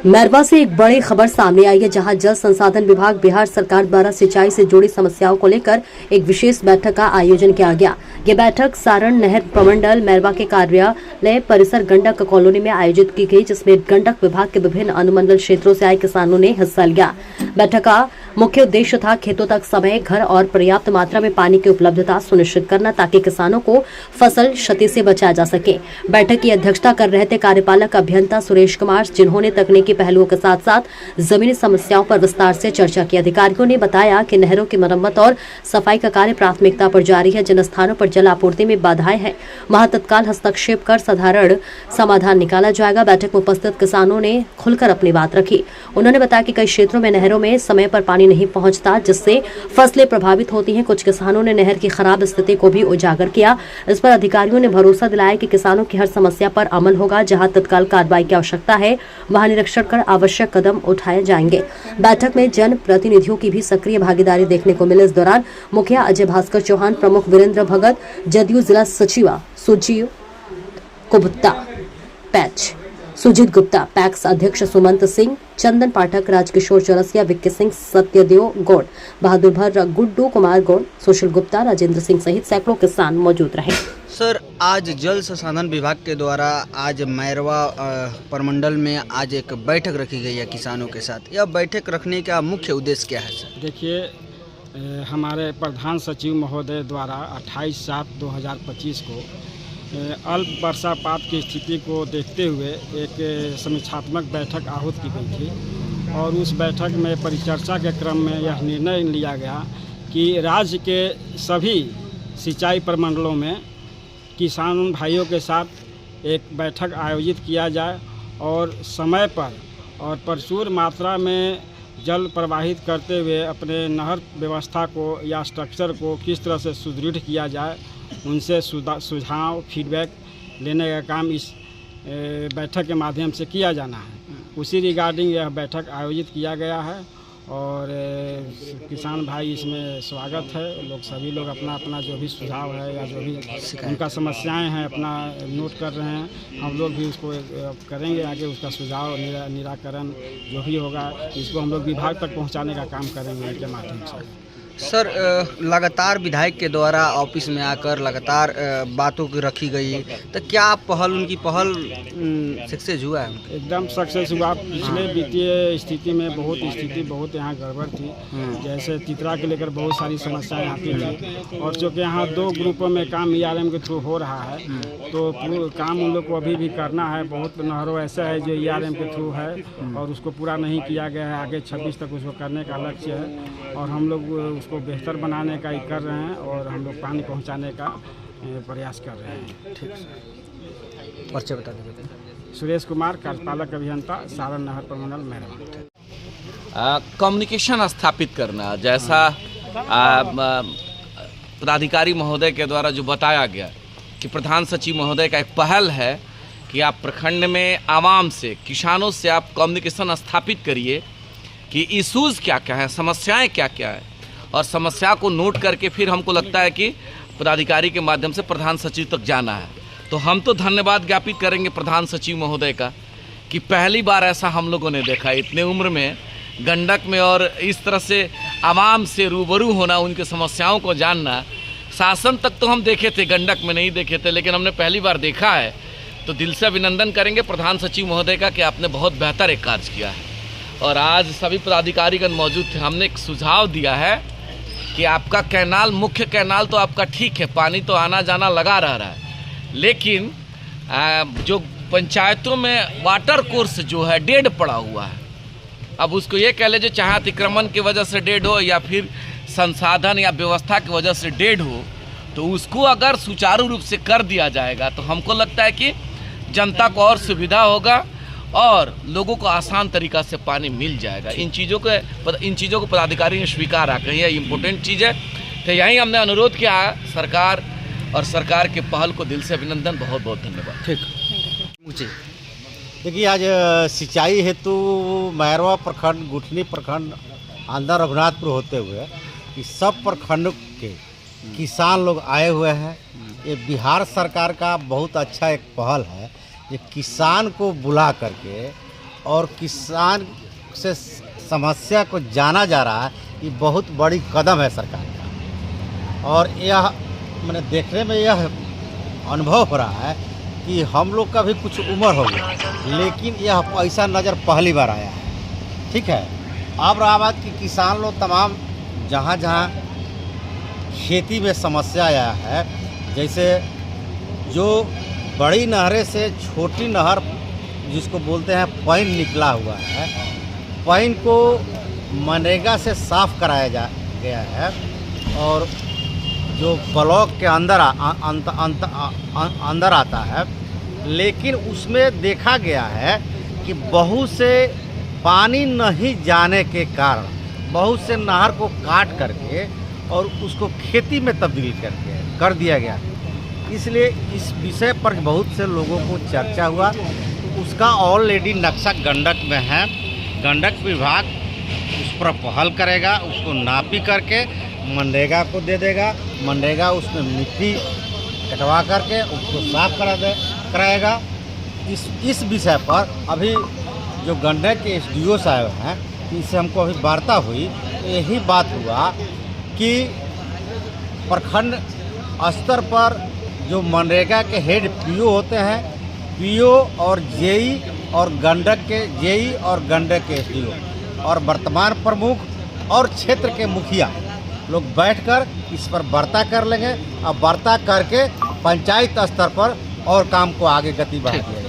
मैरवा से एक बड़ी खबर सामने आई है, जहां जल संसाधन विभाग बिहार सरकार द्वारा सिंचाई से जुड़ी समस्याओं को लेकर एक विशेष बैठक का आयोजन किया गया। यह बैठक सारण नहर प्रमंडल मैरवा के कार्यालय परिसर गंडक कॉलोनी में आयोजित की गई, जिसमें गंडक विभाग के विभिन्न अनुमंडल क्षेत्रों से आए किसानों ने हिस्सा लिया। बैठक का मुख्य उद्देश्य था खेतों तक समय, घर और पर्याप्त मात्रा में पानी की उपलब्धता सुनिश्चित करना, ताकि किसानों को फसल क्षति से बचाया जा सके। बैठक की अध्यक्षता कर रहे थे कार्यपालक अभियंता सुरेश कुमार, जिन्होंने तकनीकी पहलुओं के साथ साथ जमीनी समस्याओं पर विस्तार से चर्चा की। अधिकारियों ने बताया कि नहरों की मरम्मत और सफाई का कार्य प्राथमिकता पर जारी है। जिन स्थानों पर जल आपूर्ति में बाधाएं हैं, वहां तत्काल हस्तक्षेप कर साधारण समाधान निकाला जाएगा। बैठक में उपस्थित किसानों ने खुलकर अपनी बात रखी। उन्होंने बताया कि कई क्षेत्रों में नहरों में समय पर पानी नहीं पहुंचता, जिससे फसलें प्रभावित होती हैं। कुछ किसानों ने नहर की खराब स्थिति को भी उजागर किया। इस पर अधिकारियों ने भरोसा दिलाया कि किसानों की हर समस्या पर अमल होगा। जहां तत्काल कार्रवाई की आवश्यकता है, वहां निरीक्षण कर आवश्यक कदम उठाए जाएंगे। बैठक में जन प्रतिनिधियों की भी सक्रिय भागीदारी देखने को मिली। इस दौरान मुखिया अजय भास्कर चौहान, प्रमुख वीरेंद्र भगत, जदयू जिला सचिव सुजीव गुप्ता पैच, सुजीत गुप्ता, पैक्स अध्यक्ष सुमंत सिंह, चंदन पाठक, राजकिशोर चौरसिया, विक्की सिंह, सत्यदेव गौड़, बहादुर भर, गुड्डू कुमार गौड़, सुशील गुप्ता, राजेंद्र सिंह सहित सैकड़ों किसान मौजूद रहे। सर, आज जल संसाधन विभाग के द्वारा आज मैरवा प्रमंडल में आज एक बैठक रखी गई है किसानों के साथ। यह बैठक रखने का मुख्य उद्देश्य क्या है सर? देखिए, हमारे प्रधान सचिव महोदय द्वारा 28/7/2025 को अल्प वर्षापात की स्थिति को देखते हुए एक समीक्षात्मक बैठक आहूत की गई थी, और उस बैठक में परिचर्चा के क्रम में यह निर्णय लिया गया कि राज्य के सभी सिंचाई प्रमंडलों में किसान भाइयों के साथ एक बैठक आयोजित किया जाए और समय पर और प्रचुर मात्रा में जल प्रवाहित करते हुए अपने नहर व्यवस्था को या स्ट्रक्चर को किस तरह से सुदृढ़ किया जाए, उनसे सुझाव फीडबैक लेने का काम इस बैठक के माध्यम से किया जाना है। उसी रिगार्डिंग यह बैठक आयोजित किया गया है, और किसान भाई इसमें स्वागत है। सभी लोग अपना अपना जो भी सुझाव है या जो भी उनका समस्याएं हैं अपना नोट कर रहे हैं। हम लोग भी उसको करेंगे आगे, उसका सुझाव निराकरण जो भी होगा इसको हम लोग विभाग तक पहुंचाने का काम करेंगे इनके माध्यम से। सर, लगातार विधायक के द्वारा ऑफिस में आकर लगातार बातों की रखी गई, तो क्या उनकी पहल सक्सेस हुआ है? एकदम सक्सेस हुआ। पिछले वित्तीय स्थिति में स्थिति बहुत यहाँ गड़बड़ थी। जैसे तितरा के लेकर बहुत सारी समस्याएं आती थी, और चूँकि यहाँ 2 ग्रुपों में काम ERM के थ्रू हो रहा है, तो काम उन लोग को अभी भी करना है। बहुत नहरों ऐसा है जो ERM के थ्रू है और उसको पूरा नहीं किया गया है। आगे 26 तक उसको करने का लक्ष्य है, और हम लोग उसको बेहतर बनाने का ही कर रहे हैं, और हम लोग पानी पहुंचाने का प्रयास कर रहे हैं। ठीक सर, परिचय बता दीजिए। सुरेश कुमार, कार्यपालक अभियंता, सारण नहर प्रमंडल मैरवा। कम्युनिकेशन स्थापित करना, जैसा पदाधिकारी महोदय के द्वारा जो बताया गया कि प्रधान सचिव महोदय का एक पहल है कि आप प्रखंड में आवाम से, किसानों से आप कम्युनिकेशन स्थापित करिए कि इश्यूज़ क्या क्या हैं, समस्याएं क्या क्या है, और समस्या को नोट करके फिर हमको लगता है कि पदाधिकारी के माध्यम से प्रधान सचिव तक जाना है। तो हम तो धन्यवाद ज्ञापित करेंगे प्रधान सचिव महोदय का कि पहली बार ऐसा हम लोगों ने देखा इतने उम्र में गंडक में, और इस तरह से आवाम से रूबरू होना, उनके समस्याओं को जानना। शासन तक तो हम देखे थे, गंडक में नहीं देखे थे, लेकिन हमने पहली बार देखा है। तो दिल से अभिनंदन करेंगे प्रधान सचिव महोदय का कि आपने बहुत बेहतर एक कार्य किया है। और आज सभी पदाधिकारीगण मौजूद थे। हमने एक सुझाव दिया है कि आपका कैनाल, मुख्य कैनाल तो आपका ठीक है, पानी तो आना जाना लगा रह रहा है, लेकिन जो पंचायतों में वाटर कोर्स जो है डेड पड़ा हुआ है। अब उसको ये कह लीजिए, चाहे अतिक्रमण की वजह से डेड हो या फिर संसाधन या व्यवस्था की वजह से डेड हो, तो उसको अगर सुचारू रूप से कर दिया जाएगा तो हमको लगता है कि जनता को और सुविधा होगा और लोगों को आसान तरीक़ा से पानी मिल जाएगा। इन चीज़ों को पदाधिकारी ने स्वीकार रखा है, ये इम्पोर्टेंट चीज़ है। तो यही हमने अनुरोध किया है सरकार, और सरकार के पहल को दिल से अभिनंदन, बहुत बहुत धन्यवाद। ठीक मुझे देखिए, आज सिंचाई हेतु मैरवा प्रखंड, गुठनी प्रखंड, आंधा रघुनाथपुर होते हुए इस सब प्रखंड के किसान लोग आए हुए हैं। ये बिहार सरकार का बहुत अच्छा एक पहल है, ये किसान को बुला करके और किसान से समस्या को जाना जा रहा है, ये बहुत बड़ी कदम है सरकार का। और यह मैंने देखने में यह अनुभव हो रहा है कि हम लोग का भी कुछ उम्र हो गया, लेकिन यह पैसा नज़र पहली बार आया है। ठीक है, अब रहा बात कि किसान लोग तमाम जहाँ जहाँ खेती में समस्या आया है, जैसे जो बड़ी नहरें से छोटी नहर जिसको बोलते हैं पाइन निकला हुआ है, पाइन को मनरेगा से साफ कराया गया है और जो ब्लॉक के अंदर अंदर आता है, लेकिन उसमें देखा गया है कि बहुत से पानी नहीं जाने के कारण बहुत से नहर को काट करके और उसको खेती में तब्दील कर दिया गया। इसलिए इस विषय पर बहुत से लोगों को चर्चा हुआ। उसका ऑलरेडी नक्शा गंडक में है, गंडक विभाग उस पर पहल करेगा, उसको नापी करके मनरेगा को दे देगा, मनरेगा उसमें मिट्टी कटवा करके उसको साफ कराएगा। इस विषय पर अभी जो गंडक के एसडीओ साहब हैं, इनसे हमको अभी वार्ता हुई, यही बात हुआ कि प्रखंड स्तर पर जो मनरेगा के हेड पीओ होते हैं, पीओ और जेई और गंडक के जेई और गंडक के एसडीओ और वर्तमान प्रमुख और क्षेत्र के मुखिया लोग बैठकर इस पर वार्ता कर लेंगे और वार्ता करके पंचायत स्तर पर और काम को आगे गति बढ़ा दिया जाएगा।